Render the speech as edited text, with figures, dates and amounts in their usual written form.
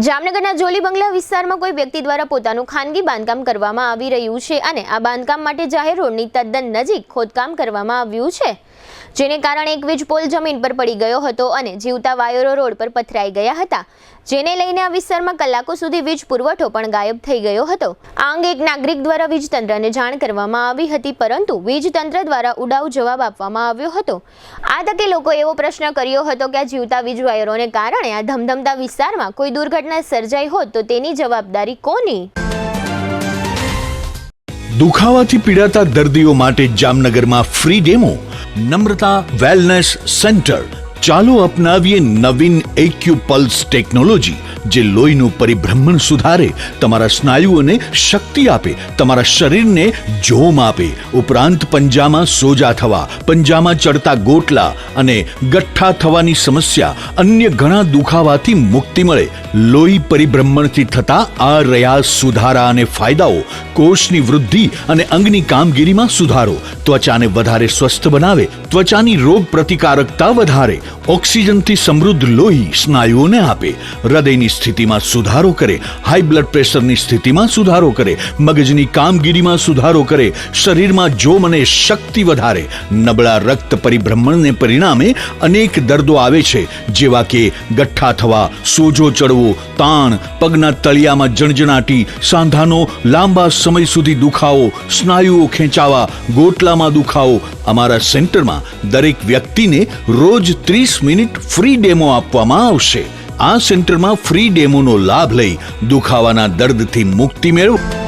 જામનગરના જોલી બંગલા વિસ્તારમાં કોઈ વ્યક્તિ દ્વારા પોતાનું ખાનગી બાંધકામ કરવામાં આવી રહ્યું છે અને આ બાંધકામ માટે જાહેર રોડની તદ્દન નજીક ખોદકામ કરવામાં આવ્યું છે, જેને કારણે એક વીજ પોલ જમીન પર પડી ગયો હતો અને જીવતા વાયરો રોડ પર પથરાઈ ગયા હતા, જેને લઈને આ વિસ્તારમાં કલાકો સુધી વીજ પુરવઠો પણ ગાયબ થઈ ગયો હતો। આ અંગે એક નાગરિક દ્વારા વીજ તંત્રને જાણ કરવામાં આવી હતી, પરંતુ વીજ તંત્ર દ્વારા ઉડાઉ જવાબ આપવામાં આવ્યો હતો। આ તકે લોકો એવો પ્રશ્ન કર્યો હતો કે આ જીવતા વીજ વાયરોને કારણે આ ધમધમતા વિસ્તારમાં કોઈ દુર્ઘટના સર્જાઈ હોત તો તેની જવાબદારી કોની? દુખાવાથી પીડાતા દર્દીઓ માટે જામનગરમાં ફ્રી ડેમો નમ્રતા વેલનેસ સેન્ટર। ચાલો અપનાવીએ નવીન એક્યુ પલ્સ ટેકનોલોજી, જે લોહીનું પરિભ્રમણ સુધારે, તમારા સ્નાયુઓને શક્તિ આપે, તમારા શરીરને જોમ આપે, ઉપરાંત પંજામાં સોજા થવા, પંજામાં ચડતા ગોટલા અને ગઠ્ઠા થવાની સમસ્યા, અન્ય ઘણા દુખાવાથી મુક્તિ મળે। લોહી પરિભ્રમણથી થતા આ રહ્યા સુધારા અને ફાયદાઓ કોષની વૃદ્ધિ અને અંગની કામગીરીમાં સુધારો, ત્વચાને વધારે સ્વસ્થ બનાવે, ત્વચાની રોગ પ્રતિકારકતા વધારે, ઓક્સિજનથી સમૃદ્ધ લોહી સ્નાયુઓને આપે, હૃદયની સ્થિતિમાં સુધારો કરે, હાઈ બ્લડ પ્રેશરની સ્થિતિમાં સુધારો કરે, મગજની કામગીરીમાં સુધારો કરે, શરીરમાં જોમ અને શક્તિ વધારે। નબળા રક્ત પરિભ્રમણને પરિણામે અનેક દર્દો આવે છે, જેવા કે ગઠ્ઠા થવા, સોજો ચડવો, તાણ, પગના તળિયામાં જણજણાટી, સાંધાનો લાંબા સમય સુધી દુખાવો, સ્નાયુઓ ખેંચાવા, ગોટલામાં દુખાવો। અમારા સેન્ટરમાં દરેક વ્યક્તિને રોજ 30 મિનિટ ફ્રી ડેમો આપવામાં આવશે। આ સેન્ટરમાં ફ્રી ડેમોનો લાભ લઈ દુખાવાના દર્દથી મુક્તિ મેળવો।